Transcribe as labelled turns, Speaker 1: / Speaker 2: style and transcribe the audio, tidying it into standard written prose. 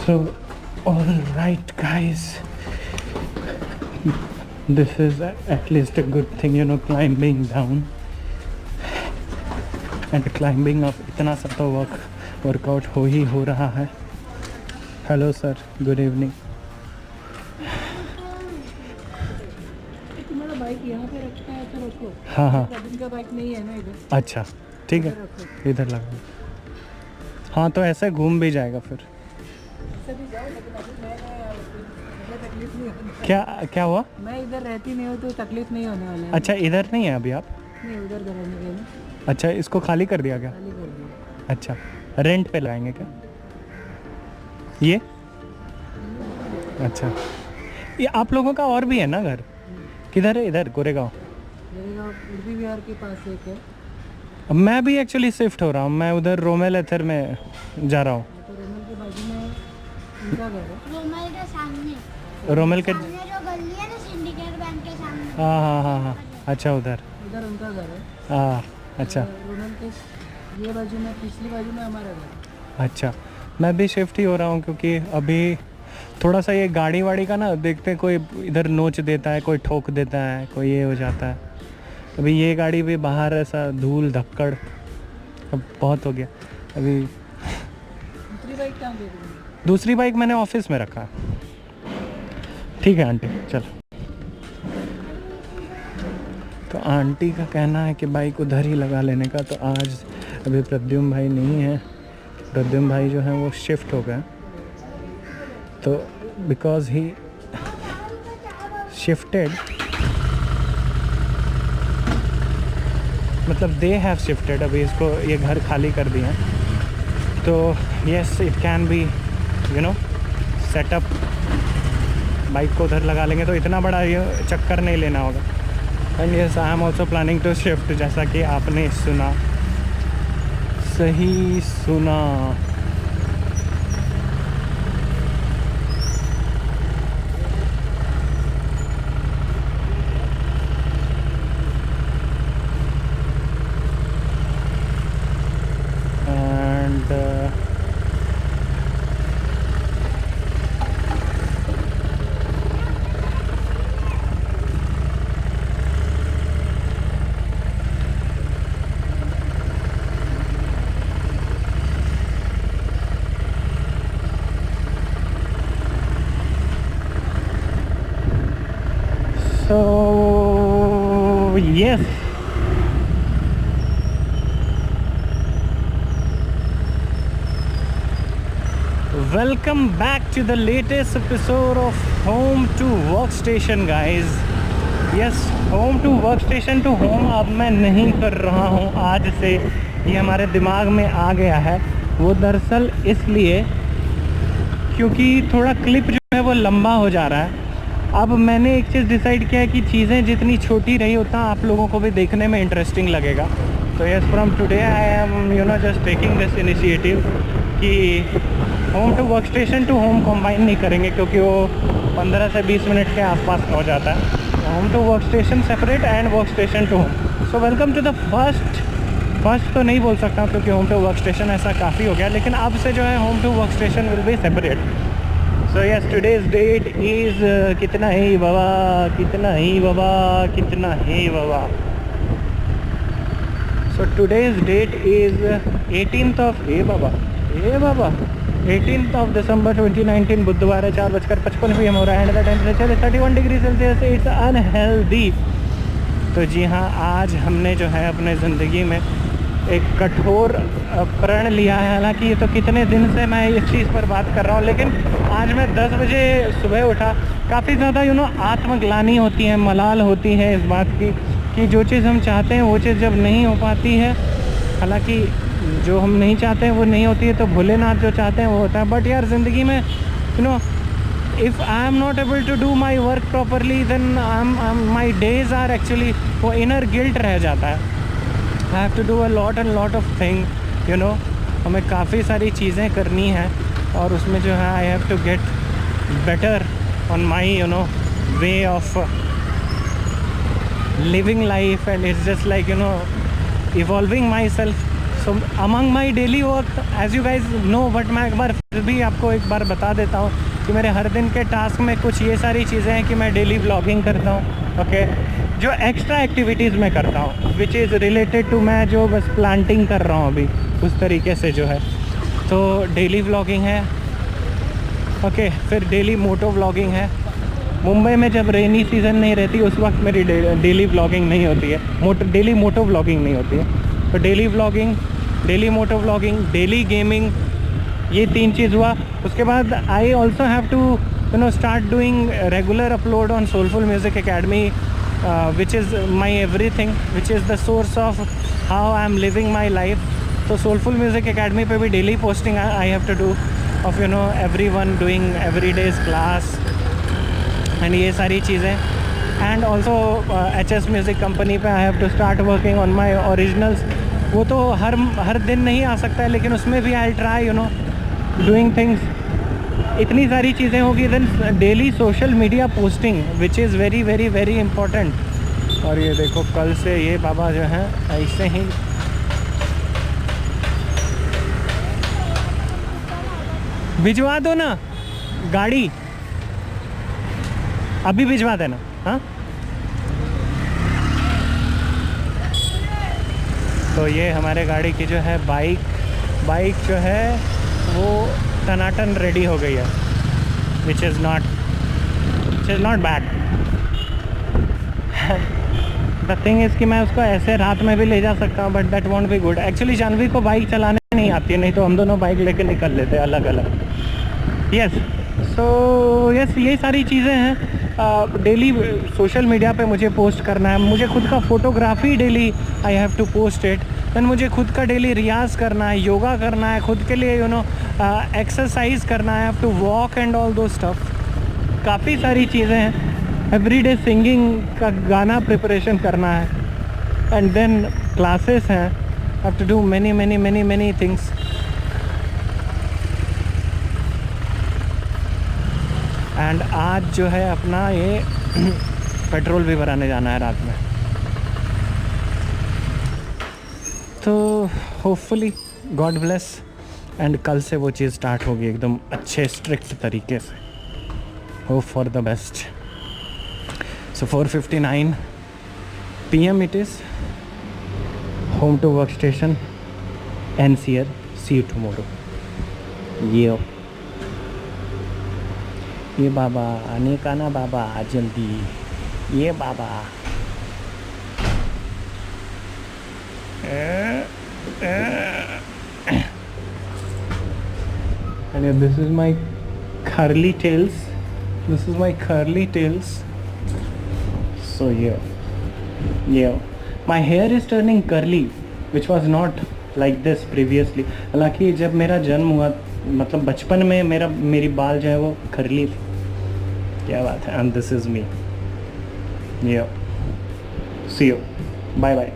Speaker 1: So, all right, guys. This is at least a good thing, you know, climbing down and climbing up. इतना सा तो workout हो रहा है. Hello sir, good evening.
Speaker 2: तुम्हारा bike यहाँ पे रखा है तो रखो.
Speaker 1: हाँ हाँ.
Speaker 2: इनका बाइक नहीं है ना इधर.
Speaker 1: अच्छा ठीक है, इधर लगा. हाँ तो ऐसे घूम भी जाएगा फिर.
Speaker 2: ऐसे भी जाओ, लेकिन अभी मुझे तकलीफ नहीं होने.
Speaker 1: क्या हुआ?
Speaker 2: मैं इधर रहती नहीं हूँ तो तकलीफ नहीं होने वाला है.
Speaker 1: अच्छा, इधर नहीं है अभी आप?
Speaker 2: नहीं, उधर घर में गए ना.
Speaker 1: अच्छा, इसको खाली कर दिया क्या?
Speaker 2: खाली कर दिया.
Speaker 1: अच्छा, रेंट पे लगाएंगे क्या ये? अच्छा, ये आप लोगों का और भी है ना घर? किधर है? इधर गोरेगांव.
Speaker 2: मेरे गाँव उर्दी विहार के पास एक है.
Speaker 1: मैं भी एक्चुअली शिफ्ट हो रहा हूँ. मैं उधर रोमेल एथर में जा रहा हूँ.
Speaker 2: तो रोमल के बाजू में उनका घर है.
Speaker 3: रोमल के सामने,
Speaker 1: रोमेल के
Speaker 3: सामने जो गली है ना, सिंडिकेट बैंक के सामने.
Speaker 1: हाँ हाँ हाँ हाँ. अच्छा, उधर.
Speaker 2: उधर उनका घर है.
Speaker 1: हाँ अच्छा.
Speaker 2: रोमल के ये बाजू में, पिछली बाजू में हमारा घर.
Speaker 1: अच्छा, मैं भी शिफ्ट ही हो रहा हूँ क्योंकि अभी थोड़ा सा ये गाड़ी वाड़ी का ना देखते हैं, कोई इधर नोच देता है, कोई ठोक देता है, कोई ये हो जाता है. अभी ये गाड़ी भी बाहर ऐसा धूल धक्कड़ अब बहुत हो गया. अभी
Speaker 2: दूसरी बाइक कहाँ दे दूँगी?
Speaker 1: दूसरी बाइक मैंने ऑफिस में रखा. ठीक है आंटी, चल. तो आंटी का कहना है कि बाइक उधर ही लगा लेने का. तो आज अभी प्रद्युम्न भाई नहीं है. प्रद्युम्न भाई जो हैं वो शिफ्ट हो गए. तो बिकॉज ही शिफ्टेड, मतलब दे हैव शिफ्टेड, अभी इसको ये घर खाली कर दिए हैं. तो yes, it can be you know setup. Bike को उधर लगा लेंगे तो इतना बड़ा ये चक्कर नहीं लेना होगा. And yes, I am also planning to shift, जैसा कि आपने सुना, सही सुना. So yes, welcome back to the latest episode of Home to Workstation, guys. Yes, Home to Workstation to Home अब मैं नहीं कर रहा हूँ आज से. ये हमारे दिमाग में आ गया है. वो दरअसल इसलिए क्योंकि थोड़ा क्लिप जो है वो लंबा हो जा रहा है. अब मैंने एक चीज़ डिसाइड किया है कि चीज़ें जितनी छोटी रही उतना आप लोगों को भी देखने में इंटरेस्टिंग लगेगा. तो yes, from today I am just taking this initiative कि home to work station to home combine नहीं करेंगे क्योंकि वो 15 से 20 मिनट के आसपास हो जाता है. Home to work station separate and work station to home. So welcome to the first तो नहीं बोल सकता क्योंकि होम टू वर्क स्टेशन ऐसा काफ़ी हो गया, लेकिन अब से जो है home to work station will be separate. So yes, today's date is कितना है बाबा, कितना है बाबा, कितना है बाबा. So today's date is 18th of 18th of December 2019, बुधवार है. 4:55 PM हो रहा है. एंड द टेम्परेचर है 31 डिग्री सेल्सियस. It's unhealthy. तो जी हाँ, आज हमने जो है अपने ज़िंदगी में एक कठोर प्रण लिया है. हालांकि ये तो कितने दिन से मैं इस चीज़ पर बात कर रहा हूँ, लेकिन आज मैं 10 बजे सुबह उठा. काफ़ी ज़्यादा आत्मग्लानि होती है, मलाल होती है इस बात की कि जो चीज़ हम चाहते हैं वो चीज़ जब नहीं हो पाती है. हालांकि जो हम नहीं चाहते हैं वो नहीं होती है, तो भोलेनाथ जो चाहते हैं वो होता है. बट यार ज़िंदगी में if I am not able to do my work properly, then my days are actually, वो inner guilt रह जाता है. I have to do a lot of things, हमें काफ़ी सारी चीज़ें करनी हैं और उसमें जो है I have to get better on my way of living life, and it's just like evolving myself. So among my daily work as you guys know, but मैं एक बार फिर भी आपको एक बार बता देता हूँ कि मेरे हर दिन के टास्क में कुछ ये सारी चीज़ें हैं कि मैं डेली व्लॉगिंग करता हूँ, ओके। जो एक्स्ट्रा एक्टिविटीज़ मैं करता हूँ विच इज़ रिलेटेड टू, मैं जो बस प्लांटिंग कर रहा हूँ अभी उस तरीके से जो है, तो डेली व्लॉगिंग है, ओके। फिर डेली मोटो व्लॉगिंग है। मुंबई में जब रेनी सीज़न नहीं रहती उस वक्त मेरी डेली व्लॉगिंग नहीं होती है, डेली मोटो व्लॉगिंग नहीं होती है। तो daily vlogging, daily moto vlogging, daily gaming, ये 3 चीज़ हुआ। उसके बाद I also have to start doing regular upload on Soulful Music Academy, which is my everything, which is the source of how I am living my life. So Soulful Music Academy पे भी daily posting I have to do of everyone doing everyday's class and ये सारी चीज़ें, and also HS Music Company पे I have to start working on my originals. वो तो हर दिन नहीं आ सकता है, लेकिन उसमें भी I'll try doing things. इतनी सारी चीज़ें होगी। Then daily social media posting which is very very very important. और ये देखो कल से ये बाबा जो हैं ऐसे ही भिजवा दो ना गाड़ी, अभी भिजवा देना, हाँ। तो ये हमारे गाड़ी की जो है बाइक जो है वो टनाटन रेडी हो गई है, which is not bad. The thing is कि मैं उसको ऐसे रात में भी ले जा सकता हूँ, but that won't be good. Actually Janvi को बाइक चलाने नहीं आती है, नहीं तो हम दोनों बाइक लेके निकल लेते अलग अलग। यस, सो यस, ये सारी चीज़ें हैं। डेली सोशल मीडिया पे मुझे पोस्ट करना है। मुझे खुद का photography daily I have to post it. Then मुझे खुद का डेली रियाज़ करना है, योगा करना है, खुद के लिए एक्सरसाइज करना है, have to walk and all those stuff. काफ़ी सारी चीज़ें हैं। एवरीडे सिंगिंग का गाना प्रिपरेशन करना है, एंड देन क्लासेस हैं, have to do many things. And आज जो है अपना ये पेट्रोल भी भराने जाना है रात में, तो होपफुली गॉड ब्लेस, एंड कल से वो चीज़ स्टार्ट होगी एकदम अच्छे स्ट्रिक्ट तरीके से। Hope for the best. So 4:59 PM it is. Home to work station, NCR, see you tomorrow. ये बाबा आने का ना, बाबा जल्दी, ये बाबा। And this is my curly tails. So yeah, my hair is turning curly, which was not like this previously. हालांकि जब मेरा जन्म हुआ, मतलब बचपन में मेरी बाल जो है वो curly थी। क्या बात है। And this is me. Yeah. See you. Bye bye.